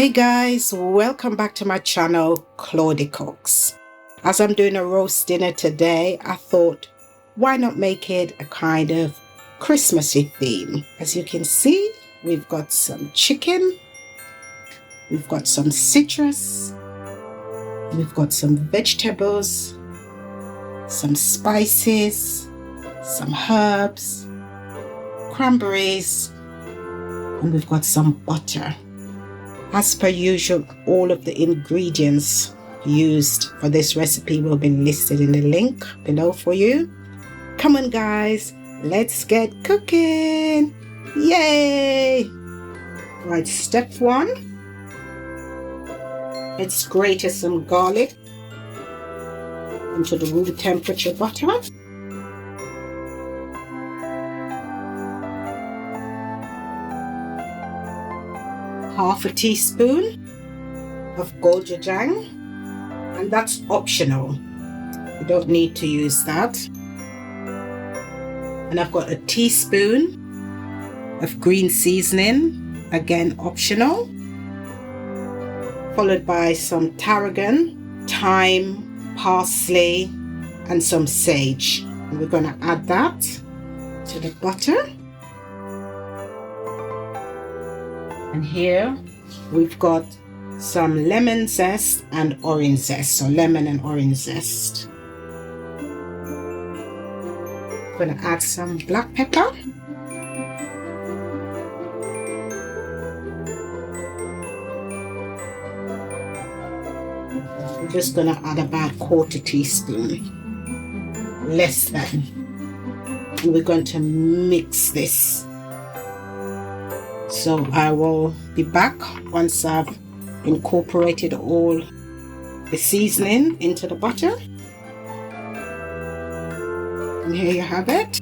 Hey guys, welcome back to my channel, Claudie Cooks. As I'm doing a roast dinner today, I thought, why not make it a kind of Christmassy theme? As you can see, we've got some chicken, we've got some citrus, we've got some vegetables, some spices, some herbs, cranberries, and we've got some butter. As per usual, all of the ingredients used for this recipe will be listed in the link below for you. Come on guys, let's get cooking! Yay! Right, step one. Let's grate some garlic into the room temperature butter. Half a teaspoon of gochujang, and that's optional. You don't need to use that. And I've got a teaspoon of green seasoning, again optional, followed by some tarragon, thyme, parsley, and some sage. And we're going to add that to the butter. And here we've got some lemon zest and orange zest, so lemon and orange zest. I'm going to add some black pepper. I'm just going to add about 1/4 teaspoon, less than. And we're going to mix this. So I will be back once I've incorporated all the seasoning into the butter. And here you have it,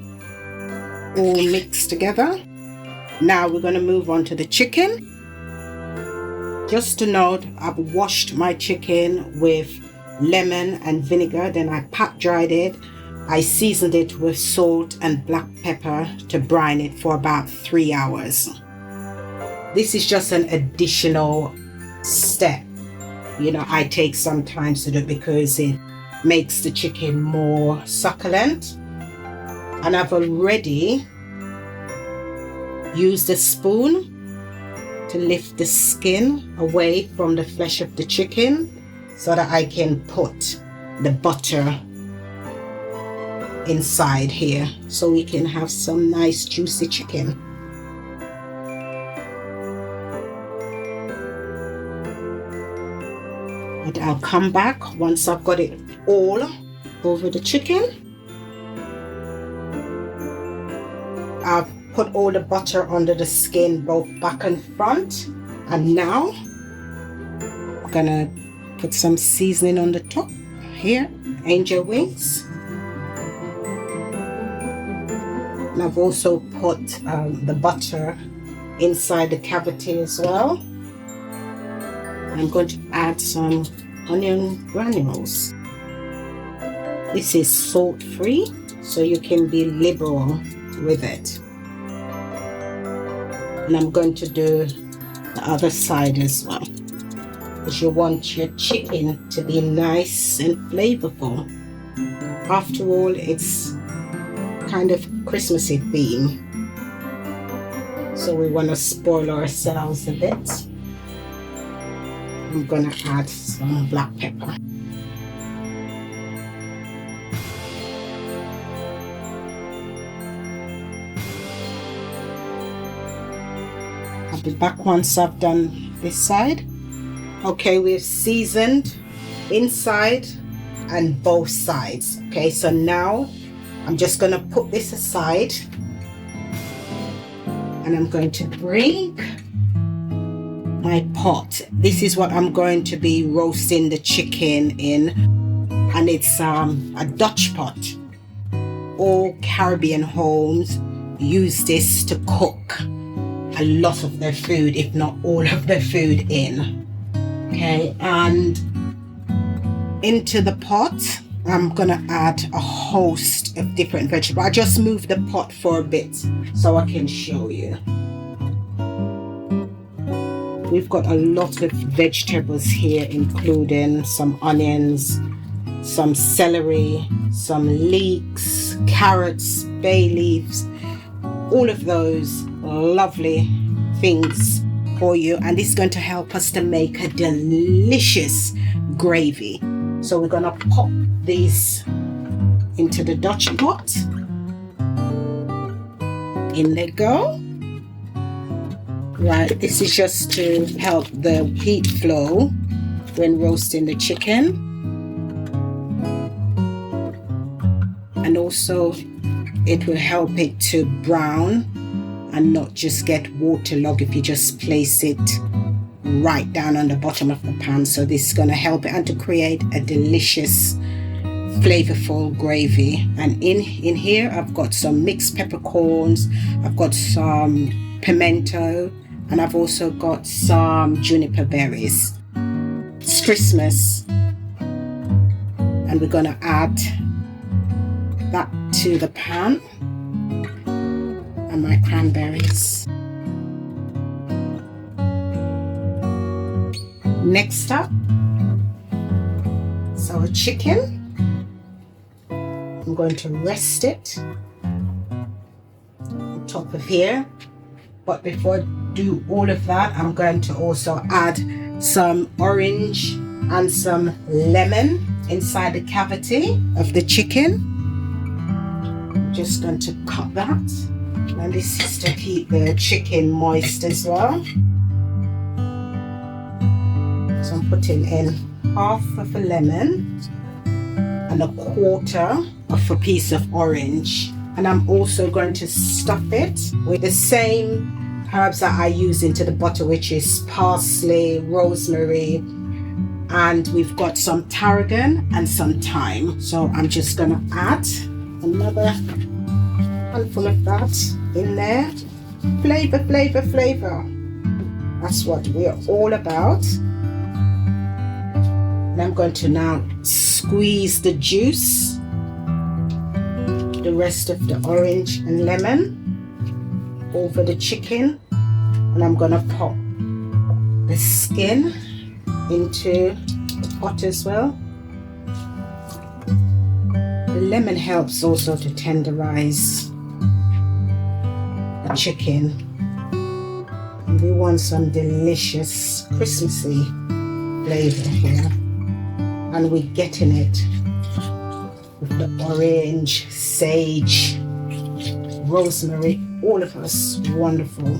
all mixed together. Now we're going to move on to the chicken. Just to note, I've washed my chicken with lemon and vinegar, then I pat dried it. I seasoned it with salt and black pepper to brine it for about 3 hours. This is just an additional step, you know, I take sometimes to do because it makes the chicken more succulent. And I've already used a spoon to lift the skin away from the flesh of the chicken so that I can put the butter inside here so we can have some nice juicy chicken. And I'll come back once I've got it all over the chicken. I've put all the butter under the skin, both back and front. And now I'm gonna put some seasoning on the top here, angel wings. And I've also put the butter inside the cavity as well. I'm going to add some onion granules. This is salt free, so you can be liberal with it. And I'm going to do the other side as well, because you want your chicken to be nice and flavorful. After all, it's kind of Christmassy theme, so we want to spoil ourselves a bit. I'm gonna add some black pepper. I'll be back once I've done this side. Okay, we've seasoned inside and both sides. Okay, so now I'm just gonna put this aside and I'm going to bring my pot. This is what I'm going to be roasting the chicken in, and it's a Dutch pot. All Caribbean homes use this to cook a lot of their food, if not all of their food in. Okay, and into the pot I'm gonna add a host of different vegetables. I just moved the pot for a bit so I can show you. We've got a lot of vegetables here, including some onions, some celery, some leeks, carrots, bay leaves, all of those lovely things for you, and it's going to help us to make a delicious gravy. So we're going to pop these into the Dutch pot. In they go. Right, this is just to help the heat flow when roasting the chicken, and also it will help it to brown and not just get waterlogged if you just place it right down on the bottom of the pan. So this is going to help it and to create a delicious flavorful gravy. And in here I've got some mixed peppercorns, I've got some pimento, and I've also got some juniper berries. It's Christmas, and we're going to add that to the pan, and my cranberries. Next up, so our chicken. I'm going to rest it on top of here. But before I do all of that, I'm going to also add some orange and some lemon inside the cavity of the chicken. I'm just going to cut that. And this is to keep the chicken moist as well. So I'm putting in half of a lemon and a quarter of a piece of orange. And I'm also going to stuff it with the same herbs that I use into the butter, which is parsley, rosemary, and we've got some tarragon and some thyme. So I'm just going to add another handful of that in there. Flavor, flavor, flavor. That's what we're all about. And I'm going to now squeeze the juice, the rest of the orange and lemon over the chicken, and I'm gonna pop the skin into the pot as well. The lemon helps also to tenderize the chicken, and we want some delicious Christmassy flavor here, and we're getting it with the orange, sage, rosemary, all of us wonderful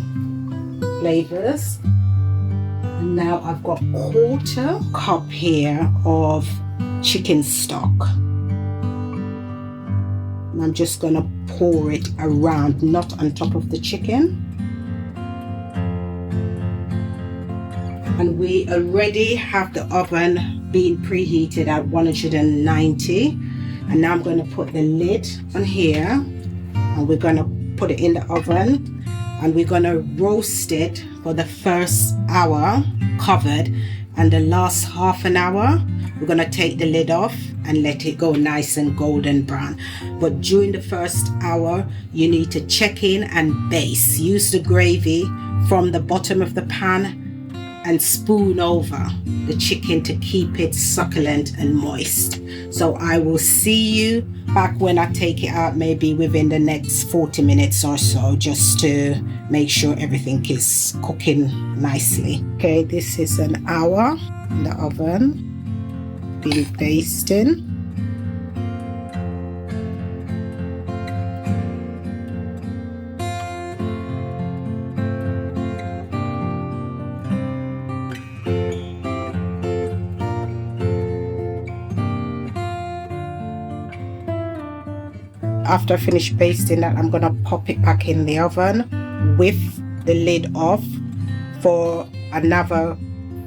flavors. And now I've got a quarter cup here of chicken stock, and I'm just going to pour it around, not on top of the chicken. And we already have the oven being preheated at 190, and now I'm going to put the lid on here, and we're going to put it in the oven, and we're going to roast it for the first hour covered, and the last half an hour we're going to take the lid off and let it go nice and golden brown. But during the first hour you need to check in and baste. Use the gravy from the bottom of the pan and spoon over the chicken to keep it succulent and moist. So I will see you back when I take it out, maybe within the next 40 minutes or so, just to make sure everything is cooking nicely. Okay, this is an hour in the oven, been basting. After I finish basting that, I'm gonna pop it back in the oven with the lid off for another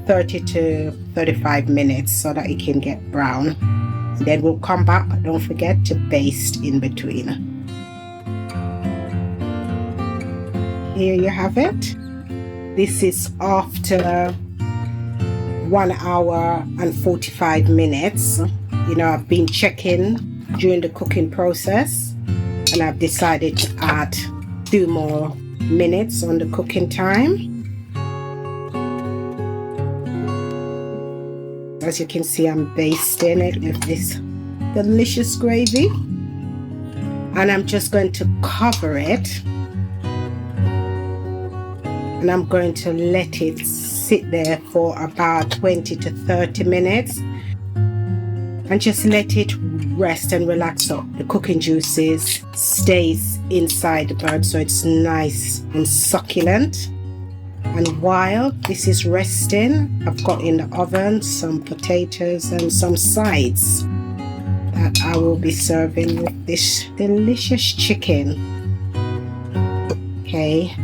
30 to 35 minutes so that it can get brown. And then we'll come back. Don't forget to baste in between. Here you have it. This is after 1 hour and 45 minutes. You know, I've been checking during the cooking process, and I've decided to add 2 more minutes on the cooking time. As you can see, I'm basting it with this delicious gravy. And I'm just going to cover it. And I'm going to let it sit there for about 20 to 30 minutes. And just let it rest and relax so the cooking juices stays inside the bird so it's nice and succulent. And while this is resting, I've got in the oven some potatoes and some sides that I will be serving with this delicious chicken. Okay,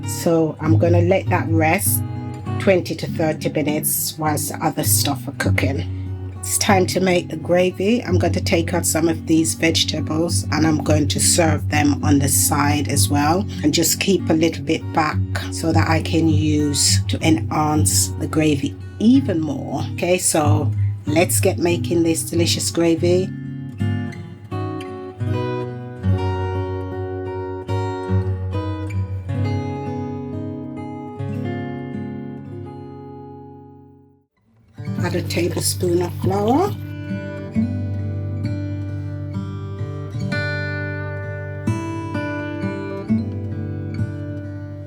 so I'm gonna let that rest 20 to 30 minutes whilst the other stuff are cooking. It's time to make the gravy. I'm going to take out some of these vegetables and I'm going to serve them on the side as well, and just keep a little bit back so that I can use to enhance the gravy even more. Okay, so let's get making this delicious gravy. Add a tablespoon of flour.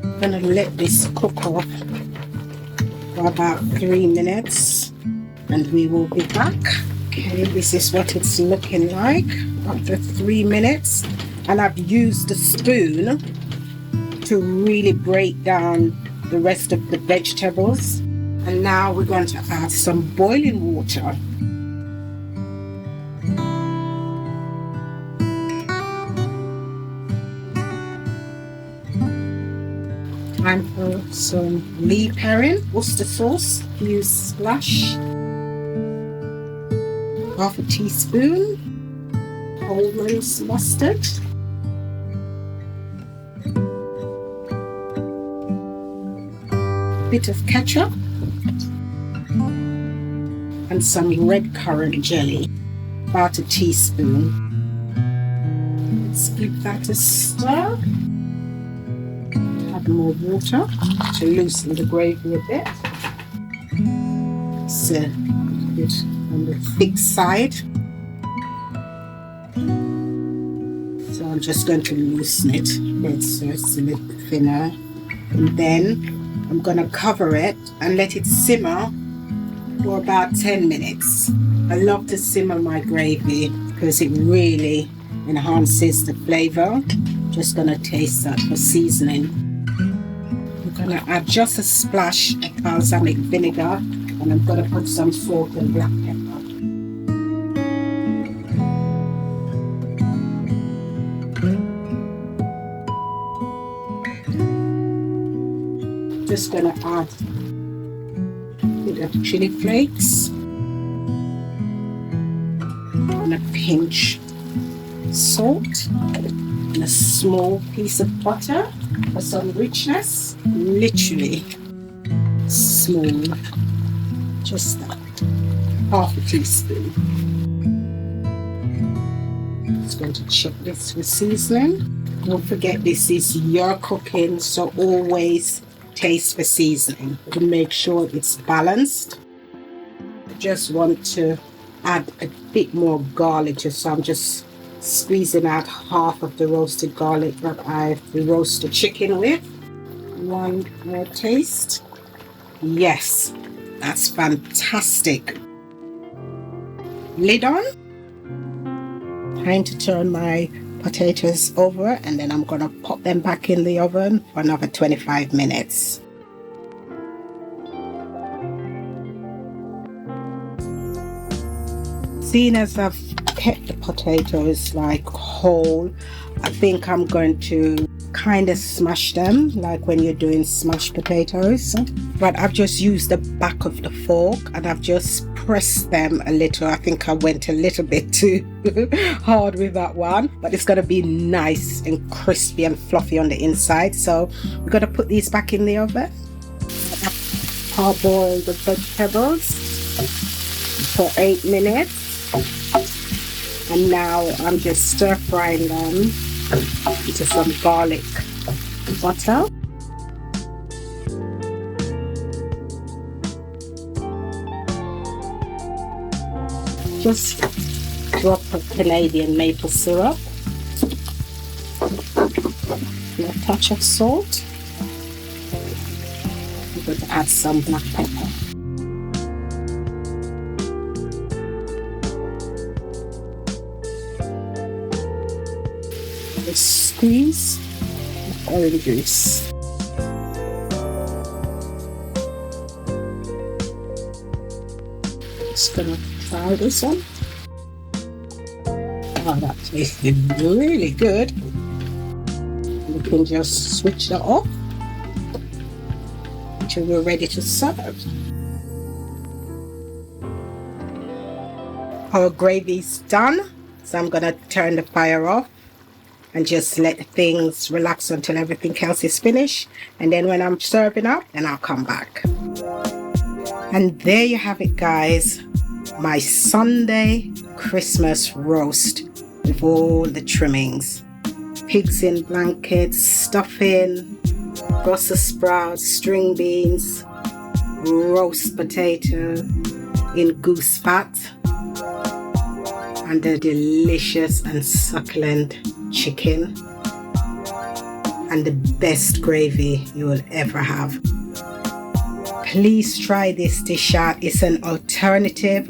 I'm going to let this cook off for about 3 minutes and we will be back. Okay, this is what it's looking like after 3 minutes, and I've used the spoon to really break down the rest of the vegetables. And now we're going to add some boiling water. Time for some leek herring, Worcester sauce, use splash. Half a teaspoon Coleman's mustard. Bit of ketchup. And some red currant jelly, about a teaspoon. Let's give that a stir. Add more water to loosen the gravy a bit. It's a bit on the thick side. So I'm just going to loosen it so it's a little thinner. And then I'm going to cover it and let it simmer for about 10 minutes. I love to simmer my gravy because it really enhances the flavor. Just gonna taste that for seasoning. I'm gonna add just a splash of balsamic vinegar and I'm gonna put some salt and black pepper. Just gonna add of chili flakes and a pinch salt and a small piece of butter for some richness. Literally small, just that, half a teaspoon. Just going to check this for seasoning. Don't forget, this is your cooking, so always taste for seasoning to make sure it's balanced. I just want to add a bit more garlic, so I'm just squeezing out half of the roasted garlic that I've roasted chicken with. One more taste. Yes, that's fantastic. Lid on. Time to turn my potatoes over, and then I'm gonna pop them back in the oven for another 25 minutes. Seeing as I've kept the potatoes like whole, I think I'm going to kind of smash them like when you're doing smashed potatoes, but I've just used the back of the fork and I've just pressed them a little. I think I went a little bit too hard with that one, but it's going to be nice and crispy and fluffy on the inside. So we're going to put these back in the oven. Parboil the vegetables for 8 minutes, and now I'm just stir frying them into some garlic butter. Just drop a Canadian maple syrup, and a touch of salt. I'm going to add some black pepper. A squeeze of orange juice. Just gonna try this one. Oh, that tasted really good. You can just switch that off until we're ready to serve. Our gravy's done, so I'm gonna turn the fire off and just let things relax until everything else is finished. And then when I'm serving up, then I'll come back. And there you have it, guys. My Sunday Christmas roast with all the trimmings. Pigs in blankets, stuffing, Brussels sprouts, string beans, roast potato in goose fat, and the delicious and succulent chicken, and the best gravy you will ever have. Please try this dish out. It's an alternative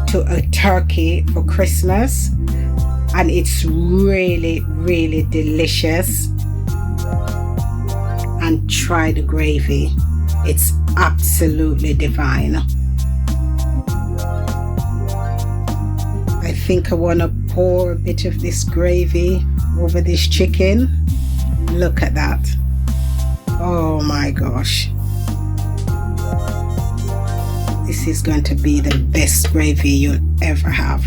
to a turkey for Christmas, and it's really, really delicious. And try the gravy. It's absolutely divine. I think I want to pour a bit of this gravy over this chicken. Look at that. Oh my gosh. This is going to be the best gravy you'll ever have.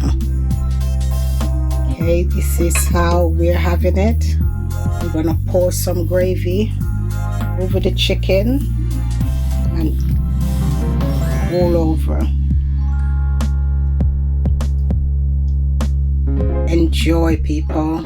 Okay, this is how we're having it. I'm going to pour some gravy over the chicken and all over. Enjoy, people.